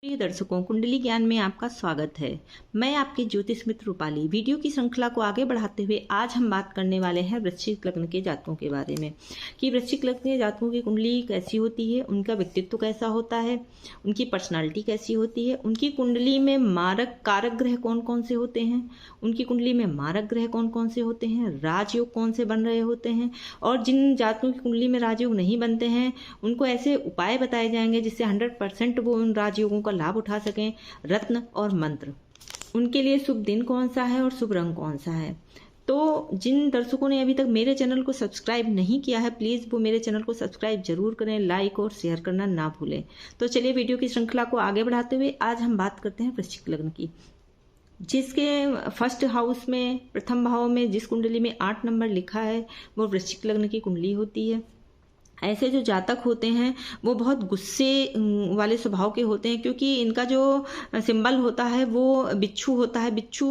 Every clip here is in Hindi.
प्रिय दर्शकों, कुंडली ज्ञान में आपका स्वागत है। मैं आपकी ज्योतिष मित्र रूपाली। वीडियो की श्रृंखला को आगे बढ़ाते हुए आज हम बात करने वाले हैं वृश्चिक लग्न के जातकों के बारे में कि वृश्चिक लग्न के जातकों की कुंडली कैसी होती है, उनका व्यक्तित्व कैसा होता है, उनकी पर्सनालिटी कैसी होती है, उनकी कुंडली में मारक कारक ग्रह कौन कौन से होते हैं, उनकी कुंडली में मारक ग्रह कौन कौन से होते हैं, राजयोग कौन से बन रहे होते हैं और जिन जातकों की कुंडली में राजयोग नहीं बनते हैं उनको ऐसे उपाय बताए जाएंगे जिससे 100% वो उन राजयोगों का लाभ उठा सकें। रत्न और मंत्र, उनके लिए शुभ दिन कौन सा है और शुभ रंग कौन सा है। तो जिन दर्शकों ने अभी तक मेरे चैनल को सब्सक्राइब नहीं किया है प्लीज़ वो मेरे चैनल को सब्सक्राइब जरूर करें, लाइक और शेयर करना ना भूलें। तो चलिए वीडियो की श्रृंखला को आगे बढ़ाते हुए आज हम बात करते हैं वृश्चिक लग्न की, जिसके फर्स्ट हाउस में प्रथम भाव में जिस कुंडली में 8 नंबर लिखा है वो वृश्चिक लग्न की कुंडली होती है। ऐसे जो जातक होते हैं वो बहुत गुस्से वाले स्वभाव के होते हैं क्योंकि इनका जो सिंबल होता है वो बिच्छू होता है। बिच्छू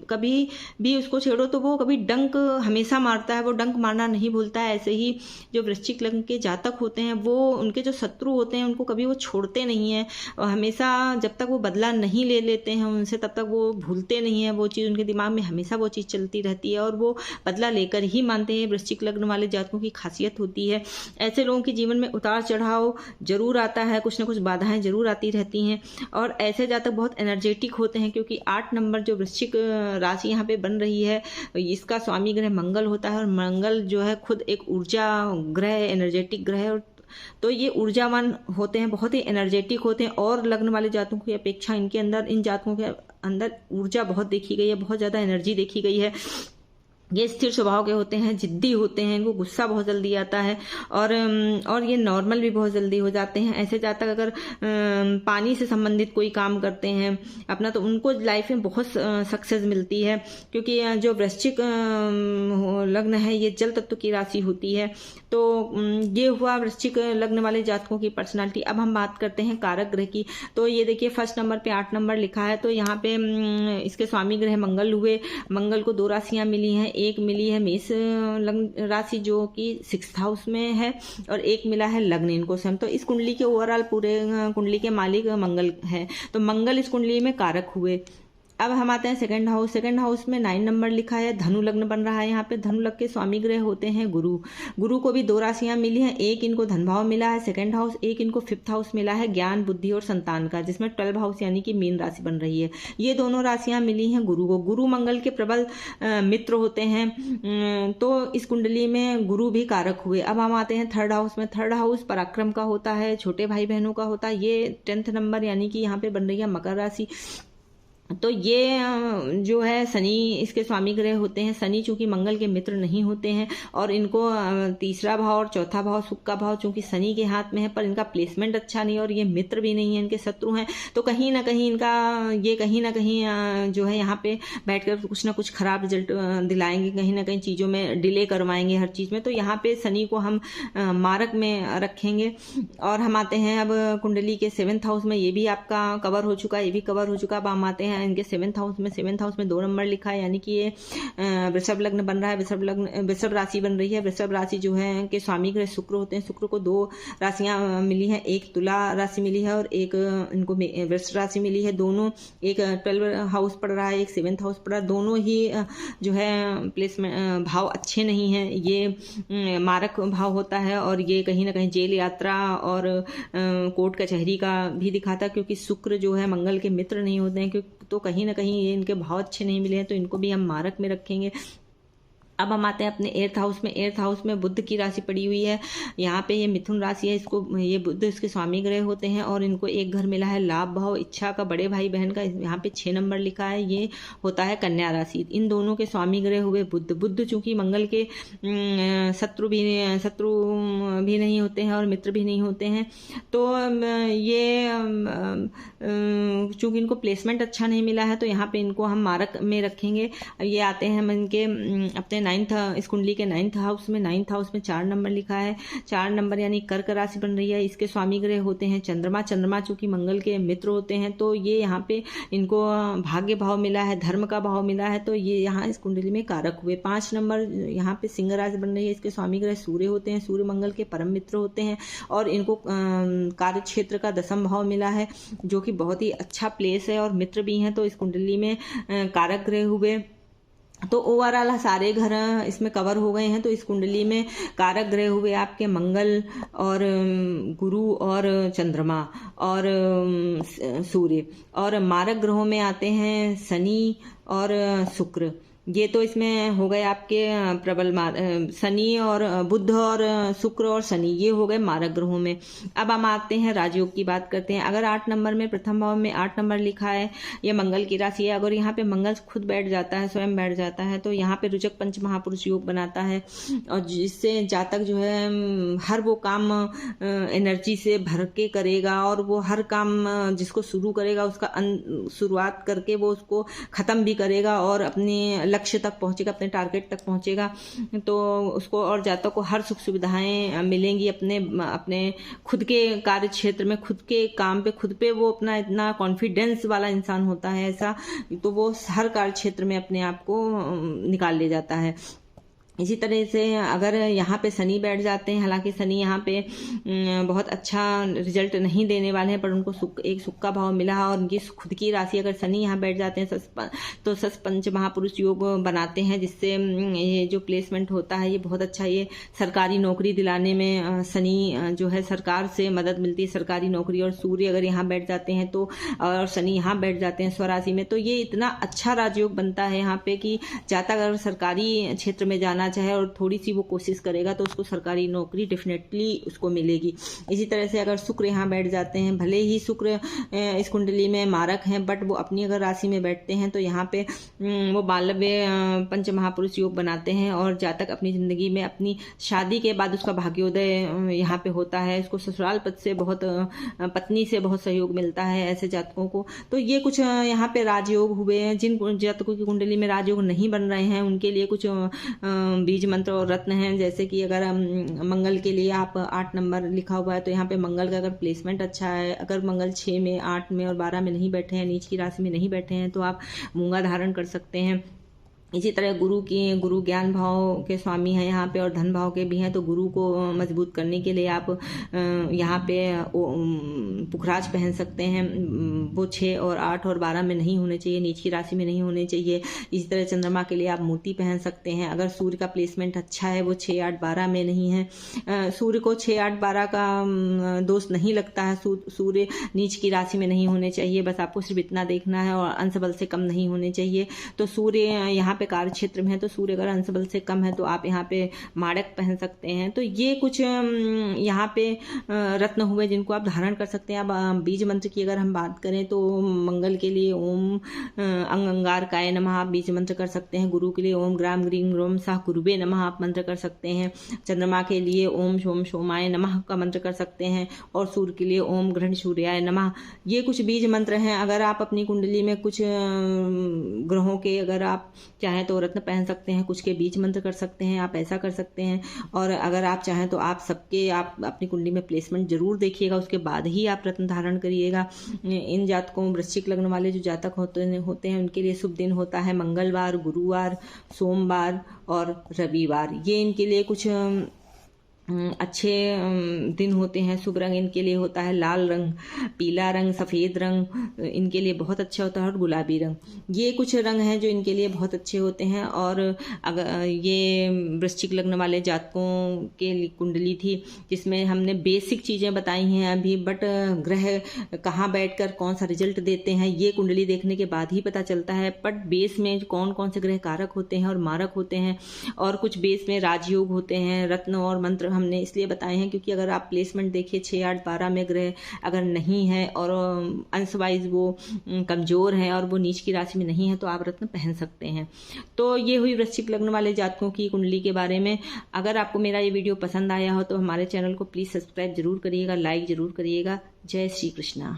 कभी भी उसको छेड़ो तो वो कभी डंक हमेशा मारता है, वो डंक मारना नहीं भूलता है। ऐसे ही जो वृश्चिक लग्न के जातक होते हैं वो उनके जो शत्रु होते हैं उनको कभी वो छोड़ते नहीं हैं और हमेशा जब तक वो बदला नहीं ले लेते हैं उनसे तब तक वो भूलते नहीं हैं। वो चीज़ उनके दिमाग में हमेशा वो चीज़ चलती रहती है और वो बदला लेकर ही मानते हैं। वृश्चिक लग्न वाले जातकों की खासियत होती है। ऐसे लोगों के जीवन में उतार चढ़ाव जरूर आता है, कुछ ना कुछ बाधाएं जरूर आती रहती हैं और ऐसे जातक बहुत एनर्जेटिक होते हैं क्योंकि 8 नंबर जो वृश्चिक राशि यहाँ पे बन रही है इसका स्वामी ग्रह मंगल होता है और मंगल जो है खुद एक ऊर्जा ग्रह, एनर्जेटिक ग्रह है और तो ये ऊर्जावान होते हैं, बहुत ही एनर्जेटिक होते हैं और लग्न वाले जातकों की अपेक्षा इन जातकों के अंदर ऊर्जा बहुत देखी गई है, बहुत ज़्यादा एनर्जी देखी गई है। ये स्थिर स्वभाव के होते हैं, जिद्दी होते हैं, इनको गुस्सा बहुत जल्दी आता है और ये नॉर्मल भी बहुत जल्दी हो जाते हैं। ऐसे जातक अगर पानी से संबंधित कोई काम करते हैं अपना तो उनको लाइफ में बहुत सक्सेस मिलती है क्योंकि जो वृश्चिक लग्न है ये जल तत्व की राशि होती है। तो ये हुआ वृश्चिक लग्न वाले जातकों की पर्सनालिटी। अब हम बात करते हैं कारक ग्रह की। तो ये देखिए फर्स्ट नंबर पे 8 नंबर लिखा है तो यहाँ पे इसके स्वामी ग्रह मंगल हुए। मंगल को 2 राशियां मिली हैं, एक मिली है मेष लग्न राशि जो कि 6th हाउस में है और एक मिला है लग्न इनको स्वयं। तो इस कुंडली के ओवरऑल पूरे कुंडली के मालिक मंगल है तो मंगल इस कुंडली में कारक हुए। अब हम आते हैं सेकंड हाउस। सेकंड हाउस में 9 नंबर लिखा है, धनु लग्न बन रहा है। यहाँ पे धनु लग्न के स्वामी ग्रह होते हैं गुरु। गुरु को भी 2 राशियां मिली हैं, एक इनको धन भाव मिला है सेकंड हाउस, एक इनको 5th हाउस मिला है ज्ञान बुद्धि और संतान का, जिसमें 12 हाउस यानी कि मीन राशि बन रही है। ये दोनों राशियां मिली हैं गुरु को। गुरु मंगल के प्रबल मित्र होते हैं तो इस कुंडली में गुरु भी कारक हुए। अब हम आते हैं थर्ड हाउस में। थर्ड हाउस पराक्रम का होता है, छोटे भाई बहनों का होता है। ये 10th नंबर यानी कि यहाँ पे बन रही है मकर राशि। तो ये जो है शनि इसके स्वामी ग्रह होते हैं। शनि चूंकि मंगल के मित्र नहीं होते हैं और इनको 3रा भाव और 4था भाव सुख का भाव चूंकि शनि के हाथ में है पर इनका प्लेसमेंट अच्छा नहीं और ये मित्र भी नहीं है, इनके शत्रु हैं। तो कहीं ना कहीं जो है यहाँ पे बैठकर कुछ ना कुछ खराब रिजल्ट दिलाएंगे, कहीं ना कहीं चीज़ों में डिले करवाएंगे हर चीज़ में। तो यहाँ पे शनि को हम मारक में रखेंगे। और हम आते हैं अब कुंडली के 7th हाउस में। ये भी आपका कवर हो चुका है, ये भी कवर हो चुका। अब हम आते हैं इनके 7th हाउस में। 7th हाउस में 2 नंबर लिखा है यानी कि ये वृषभ लग्न बन रहा है, वृषभ राशि बन रही है। वृषभ राशि जो है के स्वामी ग्रह शुक्र होते हैं। शुक्र को 2 राशियां मिली हैं, एक तुला राशि मिली है और एक इनको वृष राशि मिली है। दोनों एक 12 हाउस पड़ रहा है, एक 7th हाउस पड़ रहा है। दोनों ही जो है प्लेसमेंट भाव अच्छे नहीं हैं। ये मारक भाव होता है और ये कहीं ना कहीं जेल यात्रा और कोर्ट कचहरी का भी दिखाता है क्योंकि शुक्र जो है मंगल के मित्र नहीं होते हैं। तो कहीं ना कहीं ये इनके भाव अच्छे नहीं मिले हैं तो इनको भी हम मारक में रखेंगे। अब हम आते हैं अपने 8th हाउस में। 8th हाउस में बुध की राशि पड़ी हुई है। यहाँ पे ये मिथुन राशि है, इसको ये बुध इसके स्वामी ग्रह होते हैं और इनको एक घर मिला है लाभ भाव इच्छा का, बड़े भाई बहन का। यहाँ पे 6 नंबर लिखा है, ये होता है कन्या राशि। इन दोनों के स्वामी ग्रह हुए बुध। बुध चूंकि मंगल के शत्रु भी नहीं होते हैं और मित्र भी नहीं होते हैं तो ये चूंकि इनको प्लेसमेंट अच्छा नहीं मिला है तो यहाँ पे इनको हम मारक में रखेंगे। ये आते हैं हम इनके अपने इस कुंडली के 9th हाउस में 4 नंबर लिखा है। 4 नंबर यानी कर्क राशि बन रही है। इसके स्वामी ग्रह होते हैं चंद्रमा चूंकि मंगल के मित्र होते हैं, तो ये यहाँ पे इनको भाग्य भाव मिला है, धर्म का भाव मिला है, तो ये यहाँ इस कुंडली में कारक हुए। 5 नंबर यहाँ पे सिंह राशि बन रही है। इसके स्वामी ग्रह सूर्य होते हैं, सूर्य मंगल के परम मित्र होते हैं, और इनको कार्य क्षेत्र का 10वां भाव मिला है, जो कि बहुत ही अच्छा प्लेस है, और मित्र भी हैं, तो इस कुंडली में कारक ग्रह हुए। तो ओवरऑल सारे घर इसमें कवर हो गए हैं। तो इस कुंडली में कारक ग्रह हुए आपके मंगल और गुरु और चंद्रमा और सूर्य, और मारक ग्रहों में आते हैं शनि और शुक्र। ये तो इसमें हो गए आपके प्रबल शनि और बुध और शुक्र और शनि, ये हो गए मारक ग्रहों में। अब हम आते हैं राजयोग की बात करते हैं। अगर 8 नंबर में प्रथम भाव में 8 नंबर लिखा है, ये मंगल की राशि है, अगर यहाँ पे मंगल खुद बैठ जाता है, स्वयं बैठ जाता है, तो यहाँ पे रुचक पंच महापुरुष योग बनाता है, और जिससे जातक जो है हर वो काम एनर्जी से भर के करेगा, और वो हर काम जिसको शुरू करेगा उसका शुरुआत करके वो उसको खत्म भी करेगा, और अपने लक्ष्य तक पहुंचेगा, अपने टारगेट तक पहुंचेगा। तो उसको और जातक को हर सुख सुविधाएं मिलेंगी। अपने खुद के कार्य क्षेत्र में, खुद के काम पे, खुद पे वो अपना इतना कॉन्फिडेंस वाला इंसान होता है ऐसा, तो वो हर कार्य क्षेत्र में अपने आप को निकाल ले जाता है। इसी तरह से अगर यहाँ पे शनि बैठ जाते हैं, हालांकि शनि यहाँ पे बहुत अच्छा रिजल्ट नहीं देने वाले हैं, पर उनको सुख का भाव मिला है, और उनकी खुद की राशि अगर शनि यहाँ बैठ जाते हैं तो सस पंच महापुरुष योग बनाते हैं, जिससे ये जो प्लेसमेंट होता है ये बहुत अच्छा, ये सरकारी नौकरी दिलाने में शनि जो है सरकार से मदद मिलती है, सरकारी नौकरी। और सूर्य अगर यहाँ बैठ जाते हैं तो, और शनि यहाँ बैठ जाते हैं स्वराशि में, तो ये इतना अच्छा राजयोग बनता है यहाँ पे कि जातक अगर सरकारी क्षेत्र में जाना चाहे और थोड़ी सी वो कोशिश करेगा तो उसको सरकारी नौकरी डेफिनेटली उसको मिलेगी। इसी तरह से अगर शुक्र यहाँ बैठ जाते हैं, भले ही शुक्र इस कुंडली में मारक हैं, बट वो अपनी अगर राशि में बैठते हैं तो यहाँ पे वो 92 पंच महापुरुष योग बनाते हैं, और जातक अपनी जिंदगी में अपनी शादी के बाद उसका भाग्योदय यहाँ पे होता है, उसको ससुराल पद से बहुत, पत्नी से बहुत सहयोग मिलता है ऐसे जातकों को। तो ये कुछ यहाँ पे राजयोग हुए हैं। जिन जातकों की कुंडली में राजयोग नहीं बन रहे हैं उनके लिए कुछ बीज मंत्र और रत्न हैं, जैसे कि अगर मंगल के लिए आप 8 नंबर लिखा हुआ है तो यहाँ पे मंगल का अगर प्लेसमेंट अच्छा है, अगर मंगल 6 में 8 में और 12 में नहीं बैठे हैं, नीच की राशि में नहीं बैठे हैं, तो आप मूंगा धारण कर सकते हैं। इसी तरह गुरु ज्ञान भाव के स्वामी हैं यहाँ पे, और धन भाव के भी हैं, तो गुरु को मजबूत करने के लिए आप यहाँ पे पुखराज पहन सकते हैं। वो 6 और 8 और 12 में नहीं होने चाहिए, नीच की राशि में नहीं होने चाहिए। इसी तरह चंद्रमा के लिए आप मोती पहन सकते हैं। अगर सूर्य का प्लेसमेंट अच्छा है, वो 6, 8, 12 में नहीं है, सूर्य को 6, 8, 12 का दोष नहीं लगता है, सूर्य नीच की राशि में नहीं होने चाहिए, बस आपको सिर्फ इतना देखना है, और अंश बल से कम नहीं होने चाहिए। तो सूर्य यहाँ कार्य क्षेत्र में है, तो सूर्य अगर अंश बल से कम है तो आप यहाँ पे माड़क पहन सकते हैं। तो ये कुछ यहाँ पे रत्न हुए जिनको आप धारण कर सकते हैं। अब बीज मंत्र की अगर हम बात करें तो मंगल के लिए ओम अंगार काय नमः आप बीज मंत्र कर सकते हैं। गुरु के लिए ओम ग्राम ग्रीम ग्रोम साह गुरुवे नमः आप मंत्र कर सकते हैं। चंद्रमा के लिए ओम सोम सोमाय नमः का मंत्र कर सकते हैं, और सूर्य के लिए ओम ग्रहण सूर्याय नमः। ये कुछ बीज मंत्र हैं। अगर आप अपनी कुंडली में कुछ ग्रहों के अगर आप चाहें तो रत्न पहन सकते हैं, कुछ के बीज मंत्र कर सकते हैं, आप ऐसा कर सकते हैं। और अगर आप चाहें तो आप अपनी कुंडली में प्लेसमेंट जरूर देखिएगा, उसके बाद ही आप रत्न धारण करिएगा। इन जातकों वृश्चिक लग्न वाले जो जातक होते हैं उनके लिए शुभ दिन होता है मंगलवार, गुरुवार, सोमवार और रविवार। ये इनके लिए कुछ अच्छे दिन होते हैं। शुभ रंग इनके लिए होता है लाल रंग, पीला रंग, सफ़ेद रंग इनके लिए बहुत अच्छा होता है, और गुलाबी रंग। ये कुछ रंग हैं जो इनके लिए बहुत अच्छे होते हैं। और अगर ये वृश्चिक लग्न वाले जातकों के कुंडली थी जिसमें हमने बेसिक चीज़ें बताई हैं अभी, बट ग्रह कहाँ बैठकर कौन सा रिजल्ट देते हैं ये कुंडली देखने के बाद ही पता चलता है। बट बेस में कौन कौन से ग्रह कारक होते हैं और मारक होते हैं, और कुछ बेस में राजयोग होते हैं, रत्न और मंत्र हमने इसलिए बताए हैं क्योंकि अगर आप प्लेसमेंट देखिए 6, 8, 12 में ग्रह अगर नहीं है और अंश वाइज वो कमजोर है और वो नीच की राशि में नहीं है तो आप रत्न पहन सकते हैं। तो ये हुई वृश्चिक लग्न वाले जातकों की कुंडली के बारे में। अगर आपको मेरा ये वीडियो पसंद आया हो तो हमारे चैनल को प्लीज़ सब्सक्राइब जरूर करिएगा, लाइक जरूर करिएगा। जय श्री कृष्णा।